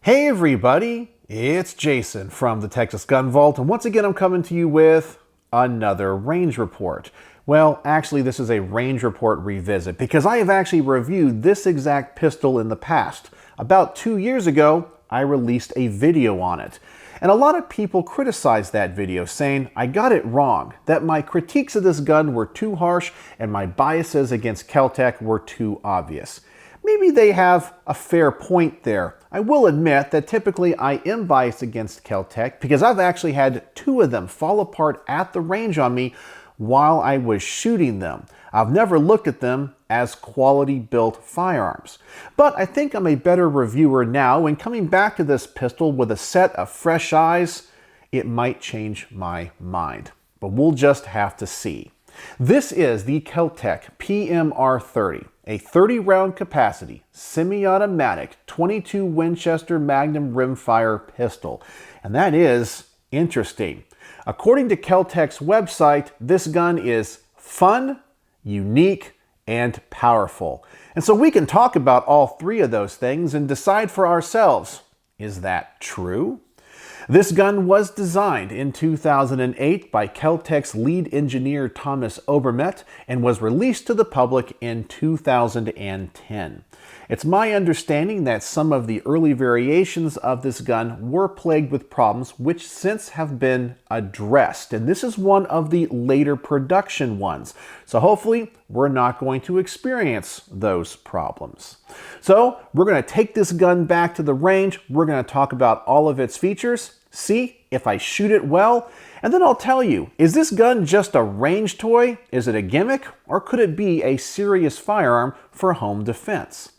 Hey everybody, it's Jason from the Texas Gun Vault, and once again I'm coming to you with another range report. Well, actually this is a range report revisit because I have actually reviewed this exact pistol in the past. About 2 years ago, I released a video on it. And a lot of people criticized that video saying I got it wrong, that my critiques of this gun were too harsh and my biases against Kel-Tec were too obvious. Maybe they have a fair point there. I will admit that typically I am biased against Kel-Tec because I've actually had 2 of them fall apart at the range on me while I was shooting them. I've never looked at them as quality built firearms. But I think I'm a better reviewer now, and coming back to this pistol with a set of fresh eyes, it might change my mind. But we'll just have to see. This is the Kel-Tec PMR-30, a 30-round capacity, semi-automatic, 22 Winchester Magnum rimfire pistol. And that is interesting. According to Kel-Tec's website, this gun is fun, unique, and powerful. And so we can talk about all 3 of those things and decide for ourselves, is that true? This gun was designed in 2008 by Kel-Tec's lead engineer Thomas Obermet and was released to the public in 2010. It's my understanding that some of the early variations of this gun were plagued with problems which since have been addressed, and this is one of the later production ones. So hopefully we're not going to experience those problems. So we're going to take this gun back to the range, we're going to talk about all of its features, see if I shoot it well, and then I'll tell you, is this gun just a range toy? Is it a gimmick? Or could it be a serious firearm for home defense?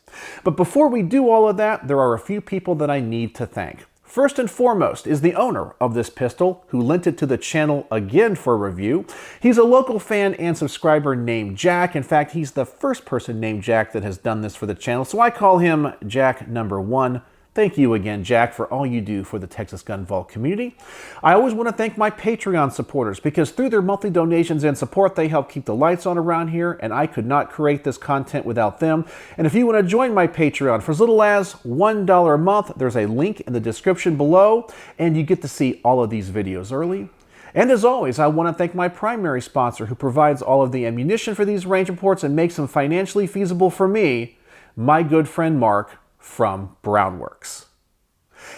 But before we do all of that, there are a few people that I need to thank. First and foremost is the owner of this pistol, who lent it to the channel again for review. He's a local fan and subscriber named Jack. In fact, he's the first person named Jack that has done this for the channel, so I call him Jack number 1. Thank you again, Jack, for all you do for the Texas Gun Vault community. I always want to thank my Patreon supporters because through their monthly donations and support, they help keep the lights on around here, and I could not create this content without them. And if you want to join my Patreon for as little as $1 a month, there's a link in the description below, and you get to see all of these videos early. And as always, I want to thank my primary sponsor who provides all of the ammunition for these range reports and makes them financially feasible for me, my good friend Mark from Brownworks.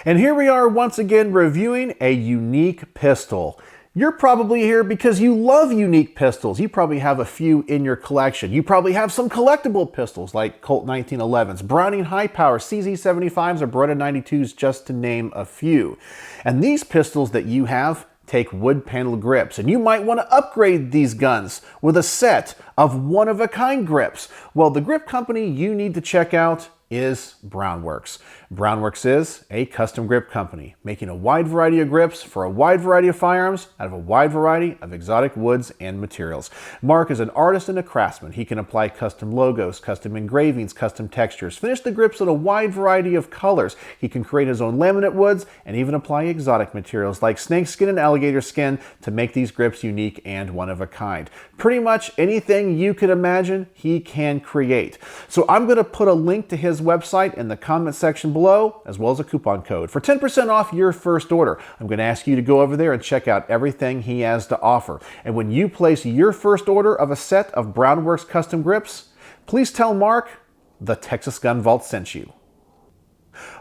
And here we are once again reviewing a unique pistol. You're probably here because you love unique pistols. You probably have a few in your collection. You probably have some collectible pistols like Colt 1911s, Browning high power CZ75s, or Beretta 92s, just to name a few. And these pistols that you have take wood panel grips, and you might want to upgrade these guns with a set of one-of-a-kind grips. Well, the grip company you need to check out is Brownworks. Brownworks is a custom grip company, making a wide variety of grips for a wide variety of firearms out of a wide variety of exotic woods and materials. Mark is an artist and a craftsman. He can apply custom logos, custom engravings, custom textures, finish the grips in a wide variety of colors. He can create his own laminate woods and even apply exotic materials like snake skin and alligator skin to make these grips unique and one of a kind. Pretty much anything you could imagine, he can create. So I'm going to put a link to his website in the comment section below, as well as a coupon code for 10% off your first order. I'm going to ask you to go over there and check out everything he has to offer. And when you place your first order of a set of Brownworks custom grips, please tell Mark the Texas Gun Vault sent you.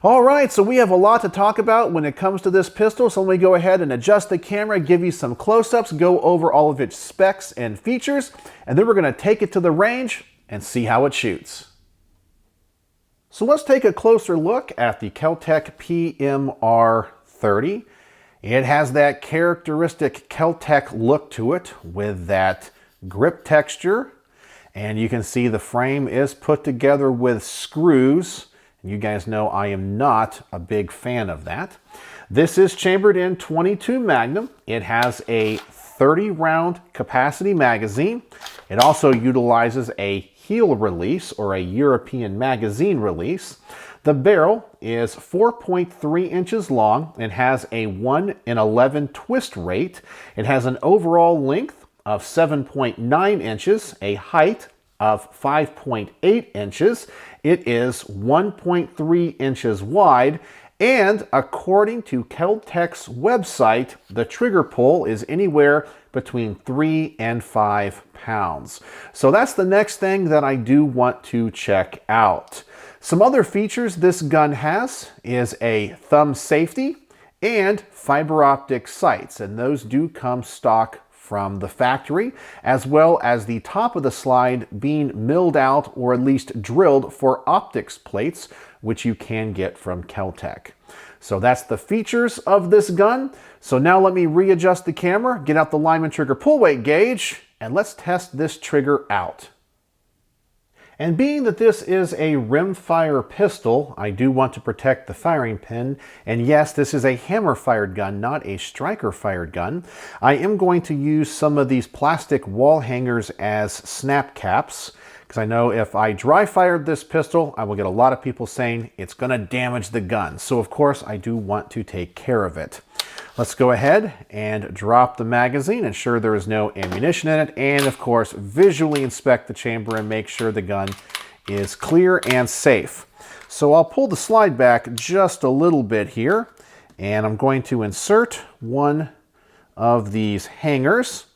All right, so we have a lot to talk about when it comes to this pistol, so let me go ahead and adjust the camera, give you some close-ups, go over all of its specs and features, and then we're going to take it to the range and see how it shoots. So let's take a closer look at the Kel-Tec PMR-30. It has that characteristic Kel-Tec look to it with that grip texture. And you can see the frame is put together with screws. You guys know I am not a big fan of that. This is chambered in .22 Magnum. It has a 30-round capacity magazine. It also utilizes a heel release or a European magazine release. The barrel is 4.3 inches long and has a 1 in 11 twist rate. It has an overall length of 7.9 inches, a height of 5.8 inches. It is 1.3 inches wide, And according to Kel-Tec's website, the trigger pull is anywhere between 3 and 5 pounds. So that's the next thing that I do want to check out. Some other features this gun has is a thumb safety and fiber optic sights, and those do come stock from the factory, as well as the top of the slide being milled out or at least drilled for optics plates, which you can get from Kel-Tec. So that's the features of this gun. So now let me readjust the camera, get out the Lyman trigger pull weight gauge, and let's test this trigger out. And being that this is a rimfire pistol, I do want to protect the firing pin. And yes, this is a hammer-fired gun, not a striker-fired gun. I am going to use some of these plastic wall hangers as snap caps, because I know if I dry fired this pistol, I will get a lot of people saying it's going to damage the gun. So of course, I do want to take care of it. Let's go ahead and drop the magazine, ensure there is no ammunition in it, and of course, visually inspect the chamber and make sure the gun is clear and safe. So I'll pull the slide back just a little bit here, and I'm going to insert one of these hangers,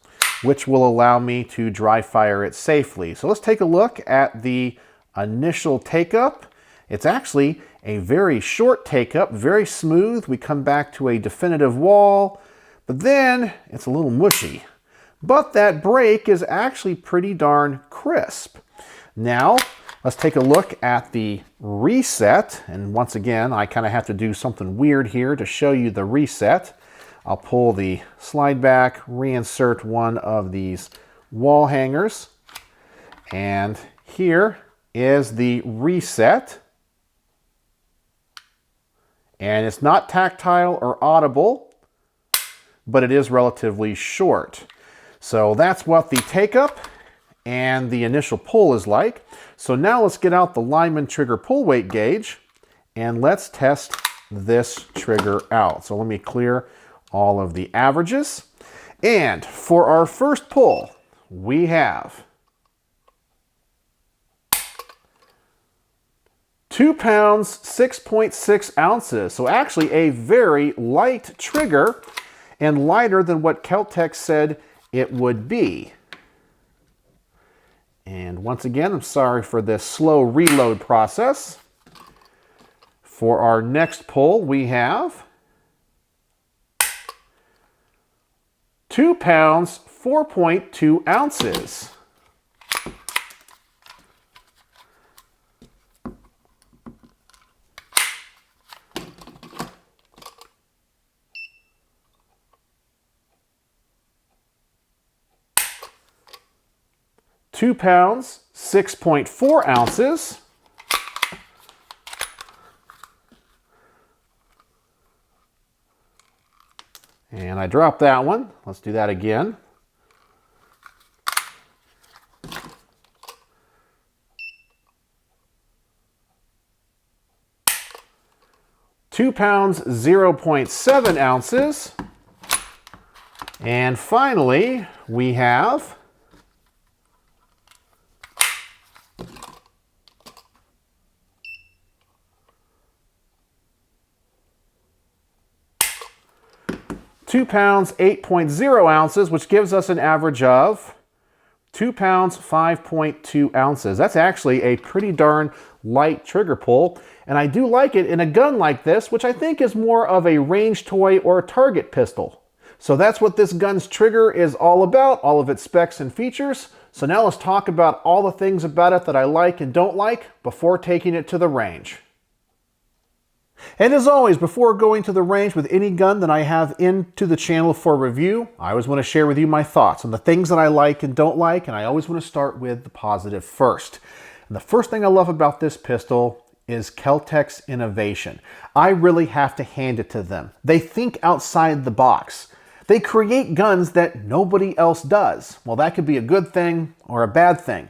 which will allow me to dry fire it safely. So let's take a look at the initial take-up. It's actually a very short take-up, very smooth. We come back to a definitive wall, but then it's a little mushy. But that break is actually pretty darn crisp. Now, let's take a look at the reset. And once again, I kind of have to do something weird here to show you the reset. I'll pull the slide back, reinsert one of these wall hangers, and here is the reset. And it's not tactile or audible, but it is relatively short. So that's what the take-up and the initial pull is like. So now let's get out the Lyman trigger pull weight gauge and let's test this trigger out. So let me clear all of the averages. And for our first pull, we have 2 pounds, 6.6 ounces. So actually a very light trigger and lighter than what Kel-Tec said it would be. And once again, I'm sorry for this slow reload process. For our next pull, we have 2 pounds, 4.2 ounces. Two pounds, 6.4 ounces. And I dropped that one. Let's do that again. Two pounds, 0.7 ounces. And finally, we have 2 pounds, 8.0 ounces, which gives us an average of 2 pounds, 5.2 ounces. That's actually a pretty darn light trigger pull, and I do like it in a gun like this, which I think is more of a range toy or a target pistol. So that's what this gun's trigger is all about, all of its specs and features. So now let's talk about all the things about it that I like and don't like before taking it to the range. And as always, before going to the range with any gun that I have into the channel for review, I always want to share with you my thoughts on the things that I like and don't like, and I always want to start with the positive first. And the first thing I love about this pistol is Kel-Tec's innovation. I really have to hand it to them. They think outside the box. They create guns that nobody else does. Well, that could be a good thing or a bad thing,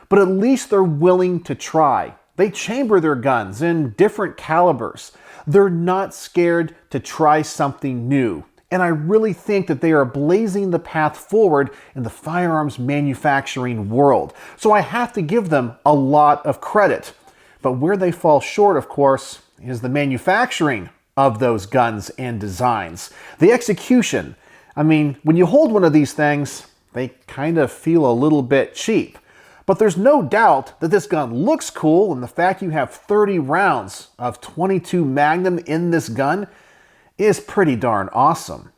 but at least they're willing to try. They chamber their guns in different calibers. They're not scared to try something new. And I really think that they are blazing the path forward in the firearms manufacturing world. So I have to give them a lot of credit. But where they fall short, of course, is the manufacturing of those guns and designs. The execution, I mean, when you hold one of these things, they kind of feel a little bit cheap. But there's no doubt that this gun looks cool, and the fact you have 30 rounds of .22 Magnum in this gun is pretty darn awesome.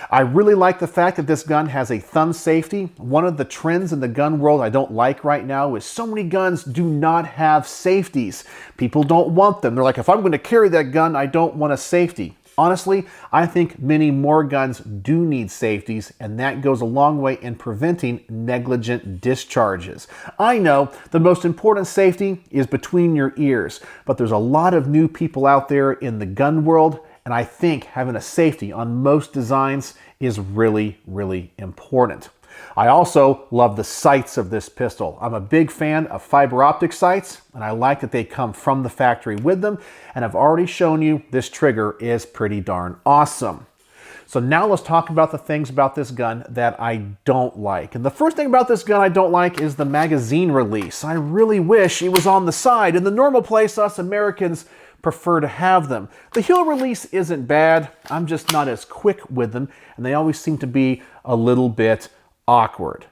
I really like the fact that this gun has a thumb safety. One of the trends in the gun world I don't like right now is so many guns do not have safeties. People don't want them. They're like, if I'm going to carry that gun, I don't want a safety. Honestly, I think many more guns do need safeties, and that goes a long way in preventing negligent discharges. I know the most important safety is between your ears, but there's a lot of new people out there in the gun world, and I think having a safety on most designs is really, really important. I also love the sights of this pistol. I'm a big fan of fiber optic sights, and I like that they come from the factory with them, and I've already shown you this trigger is pretty darn awesome. So now let's talk about the things about this gun that I don't like. And the first thing about this gun I don't like is the magazine release. I really wish it was on the side. In the normal place, us Americans prefer to have them. The heel release isn't bad. I'm just not as quick with them, and they always seem to be a little bit awkward.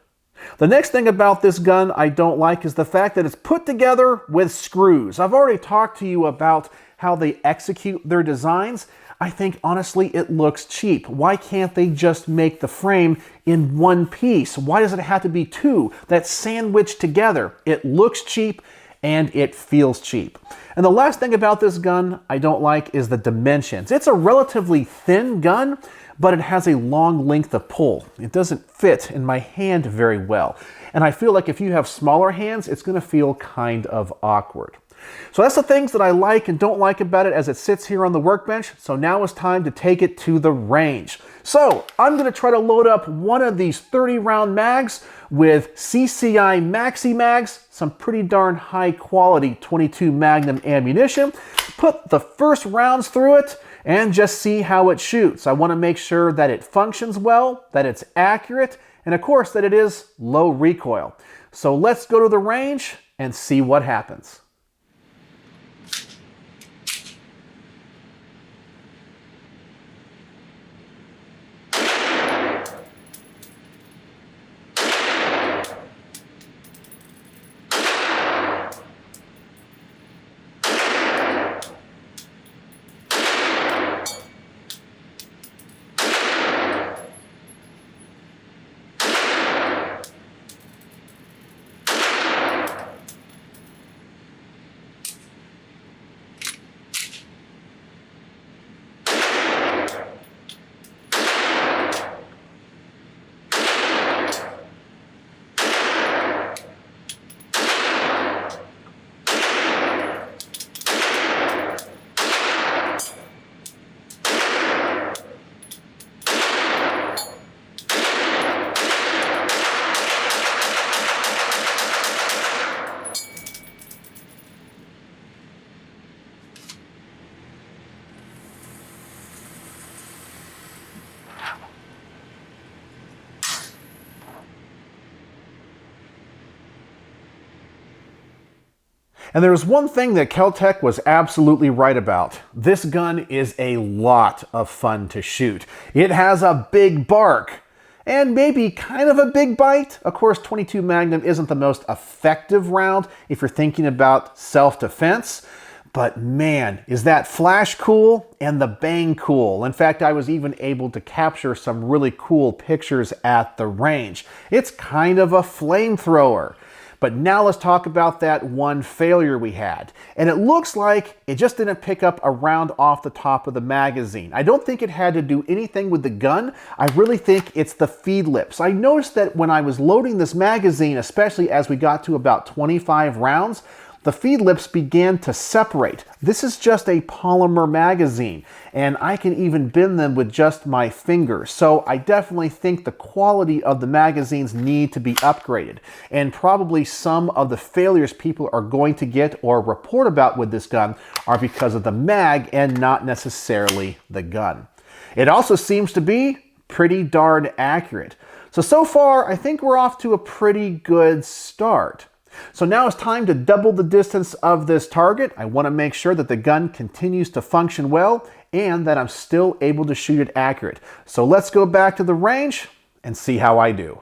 The next thing about this gun I don't like is the fact that it's put together with screws. I've already talked to you about how they execute their designs. I think honestly it looks cheap. Why can't they just make the frame in one piece? Why does it have to be two that's sandwiched together? It looks cheap and it feels cheap. And the last thing about this gun I don't like is the dimensions. It's a relatively thin gun, but it has a long length of pull. It doesn't fit in my hand very well. And I feel like if you have smaller hands, it's gonna feel kind of awkward. So that's the things that I like and don't like about it as it sits here on the workbench. So now it's time to take it to the range. So I'm gonna try to load up one of these 30 round mags with CCI Maxi Mags, some pretty darn high quality .22 Magnum ammunition, put the first rounds through it, and just see how it shoots. I want to make sure that it functions well, that it's accurate, and of course that it is low recoil. So let's go to the range and see what happens. And there's one thing that Kel-Tec was absolutely right about. This gun is a lot of fun to shoot. It has a big bark and maybe kind of a big bite. Of course, .22 Magnum isn't the most effective round if you're thinking about self-defense. But man, is that flash cool and the bang cool. In fact, I was even able to capture some really cool pictures at the range. It's kind of a flamethrower. But now let's talk about that one failure we had. And it looks like it just didn't pick up a round off the top of the magazine. I don't think it had to do anything with the gun. I really think it's the feed lips. I noticed that when I was loading this magazine, especially as we got to about 25 rounds, the feed lips began to separate. This is just a polymer magazine, and I can even bend them with just my fingers. So I definitely think the quality of the magazines need to be upgraded. And probably some of the failures people are going to get or report about with this gun are because of the mag and not necessarily the gun. It also seems to be pretty darn accurate. So far, I think we're off to a pretty good start. So now it's time to double the distance of this target. I want to make sure that the gun continues to function well and that I'm still able to shoot it accurate. So let's go back to the range and see how I do.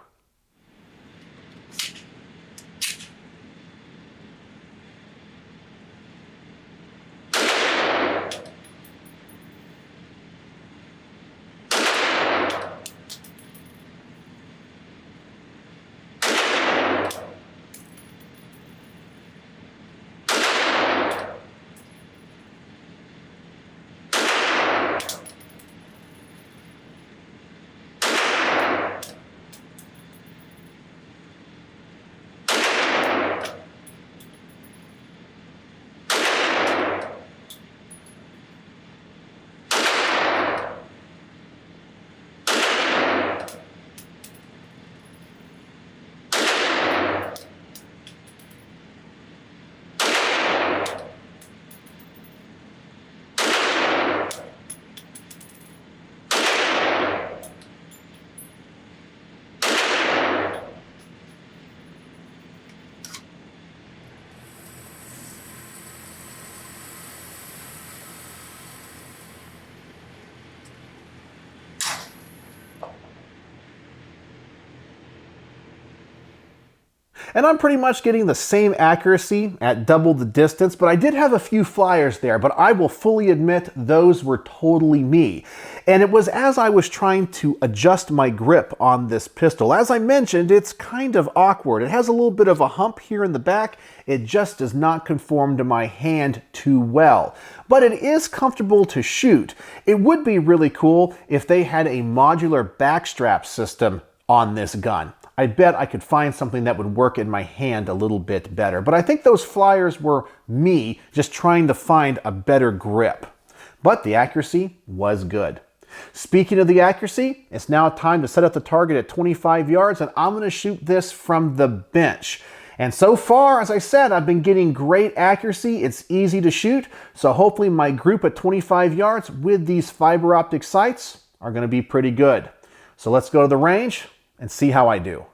And I'm pretty much getting the same accuracy at double the distance, but I did have a few flyers there, but I will fully admit those were totally me. And it was as I was trying to adjust my grip on this pistol. As I mentioned, it's kind of awkward. It has a little bit of a hump here in the back. It just does not conform to my hand too well. But it is comfortable to shoot. It would be really cool if they had a modular backstrap system on this gun. I bet I could find something that would work in my hand a little bit better. But I think those flyers were me just trying to find a better grip. But the accuracy was good. Speaking of the accuracy, it's now time to set up the target at 25 yards, and I'm going to shoot this from the bench. And so far, as I said, I've been getting great accuracy. It's easy to shoot. So hopefully my group at 25 yards with these fiber optic sights are going to be pretty good. So let's go to the range and see how I do.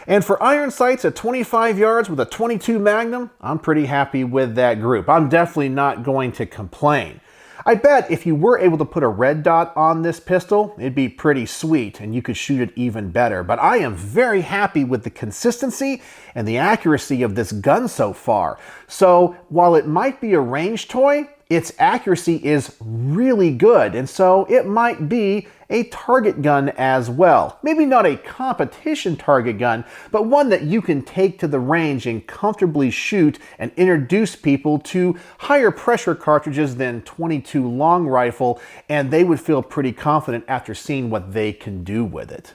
And for iron sights at 25 yards with a 22 Magnum, I'm pretty happy with that group. I'm definitely not going to complain. I bet if you were able to put a red dot on this pistol, it'd be pretty sweet and you could shoot it even better. But I am very happy with the consistency and the accuracy of this gun so far. So while it might be a range toy, its accuracy is really good, and so it might be a target gun as well. Maybe not a competition target gun, but one that you can take to the range and comfortably shoot and introduce people to higher pressure cartridges than .22 long rifle, and they would feel pretty confident after seeing what they can do with it.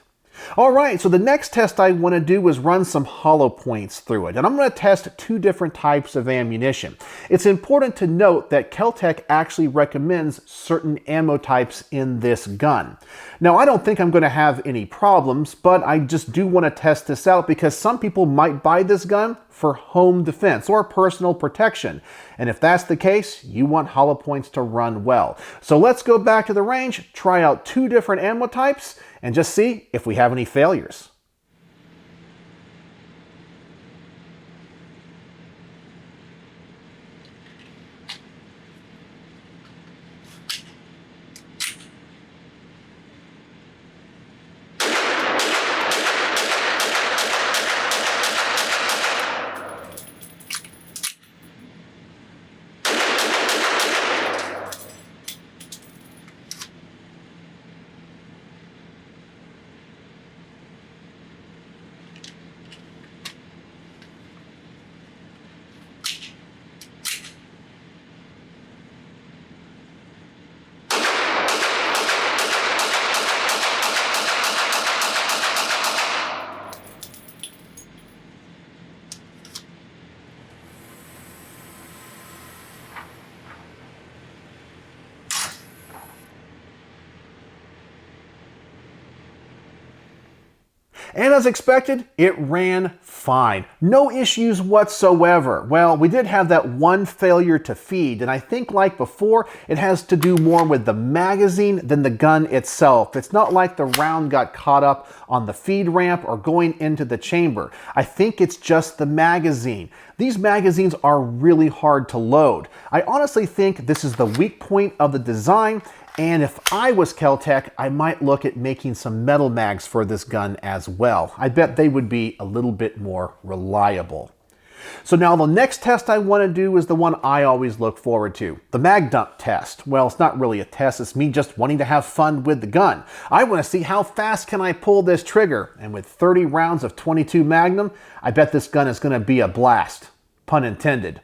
All right, so the next test I want to do is run some hollow points through it, and I'm going to test two different types of ammunition. It's important to note that Kel-Tec actually recommends certain ammo types in this gun. Now, I don't think I'm going to have any problems, but I just do want to test this out because some people might buy this gun for home defense or personal protection. And if that's the case, you want hollow points to run well. So let's go back to the range, try out two different ammo types, and just see if we have any failures. And as expected, it ran fine. No issues whatsoever. Well, we did have that one failure to feed, and I think like before, it has to do more with the magazine than the gun itself. It's not like the round got caught up on the feed ramp or going into the chamber. I think it's just the magazine. These magazines are really hard to load. I honestly think this is the weak point of the design, and if I was Kel-Tec, I might look at making some metal mags for this gun as well. I bet they would be a little bit more reliable. So now the next test I want to do is the one I always look forward to, the mag dump test. Well, it's not really a test, it's me just wanting to have fun with the gun. I want to see how fast can I pull this trigger, and with 30 rounds of 22 Magnum, I bet this gun is going to be a blast, pun intended.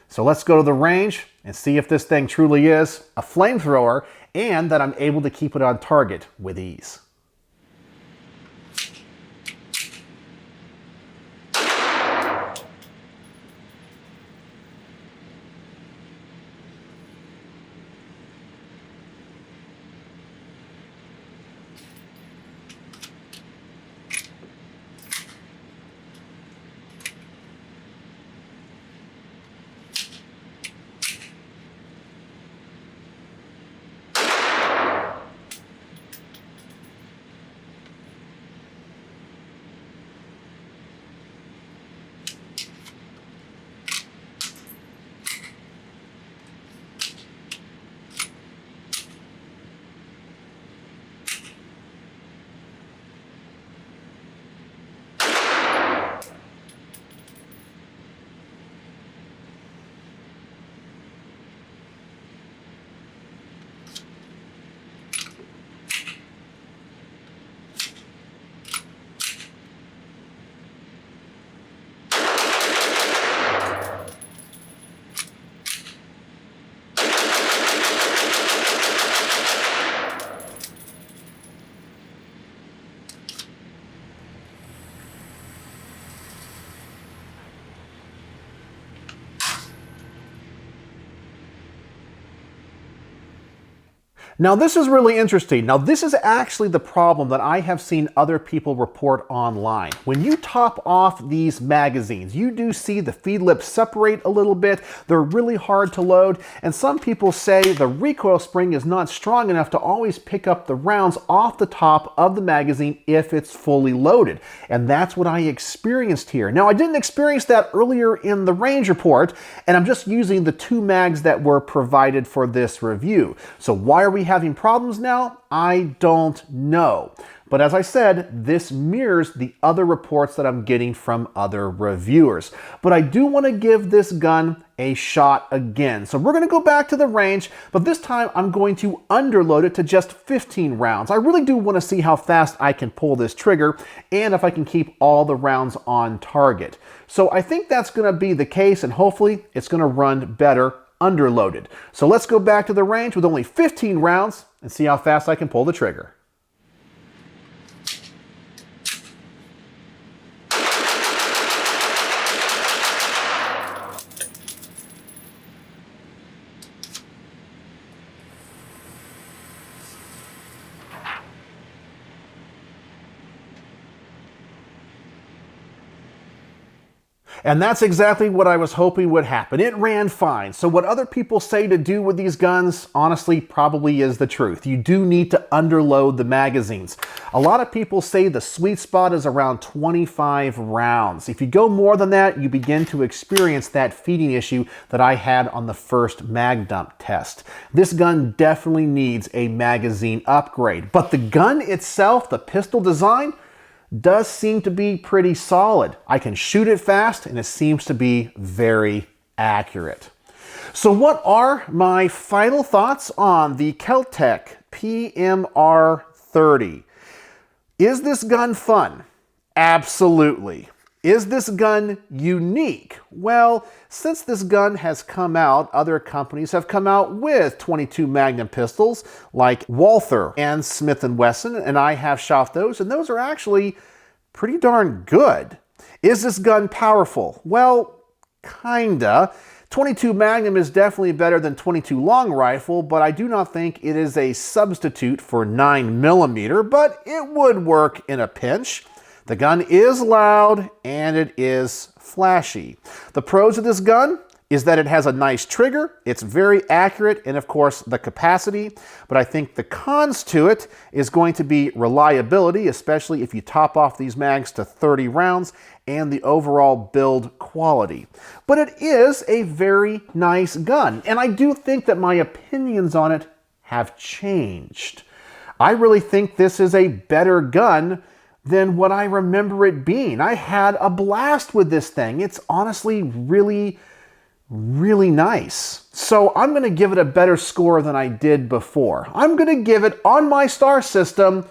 So let's go to the range and see if this thing truly is a flamethrower and that I'm able to keep it on target with ease. Now this is really interesting. Now this is actually the problem that I have seen other people report online. When you top off these magazines, you do see the feed lips separate a little bit. They're really hard to load, and some people say the recoil spring is not strong enough to always pick up the rounds off the top of the magazine if it's fully loaded. And that's what I experienced here. Now I didn't experience that earlier in the range report, and I'm just using the two mags that were provided for this review. So why are we having problems now? I don't know. But as I said, this mirrors the other reports that I'm getting from other reviewers. But I do want to give this gun a shot again. So we're going to go back to the range, but this time I'm going to underload it to just 15 rounds. I really do want to see how fast I can pull this trigger and if I can keep all the rounds on target. So I think that's going to be the case, and hopefully it's going to run better underloaded. So let's go back to the range with only 15 rounds and see how fast I can pull the trigger. And that's exactly what I was hoping would happen. It ran fine. So what other people say to do with these guns, honestly, probably is the truth. You do need to underload the magazines. A lot of people say the sweet spot is around 25 rounds. If you go more than that, you begin to experience that feeding issue that I had on the first mag dump test. This gun definitely needs a magazine upgrade. But the gun itself, the pistol design, does seem to be pretty solid. I can shoot it fast and it seems to be very accurate. So what are my final thoughts on the Kel-Tec PMR-30? Is this gun fun? Absolutely. Is this gun unique? Well, since this gun has come out, other companies have come out with 22 Magnum pistols like Walther and Smith & Wesson, and I have shot those, and those are actually pretty darn good. Is this gun powerful? Well, kinda. 22 Magnum is definitely better than 22 long rifle, but I do not think it is a substitute for 9mm, but it would work in a pinch. The gun is loud and it is flashy. The pros of this gun is that it has a nice trigger, it's very accurate, and of course the capacity. But I think the cons to it is going to be reliability, especially if you top off these mags to 30 rounds, and the overall build quality. But it is a very nice gun, and I do think that my opinions on it have changed. I really think this is a better gun than what I remember it being. I had a blast with this thing. It's honestly really nice. So I'm going to give it a better score than I did before. I'm going to give it, on my star system,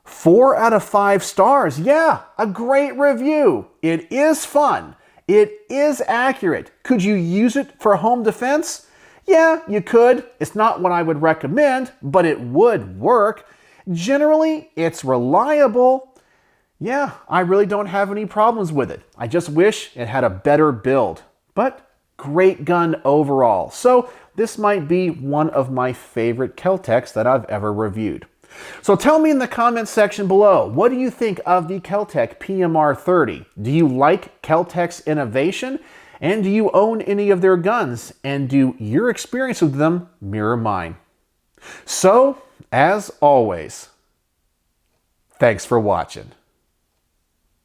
4 out of 5 stars. Yeah, a great review. It is fun. It is accurate. Could you use it for home defense? Yeah, you could. It's not what I would recommend, but it would work. Generally, it's reliable. Yeah, I really don't have any problems with it. I just wish it had a better build. But great gun overall. So this might be one of my favorite Kel-Tecs that I've ever reviewed. So tell me in the comments section below, what do you think of the Kel-Tec PMR-30? Do you like Kel-Tec's innovation? And do you own any of their guns? And do your experience with them mirror mine? So, as always, thanks for watching.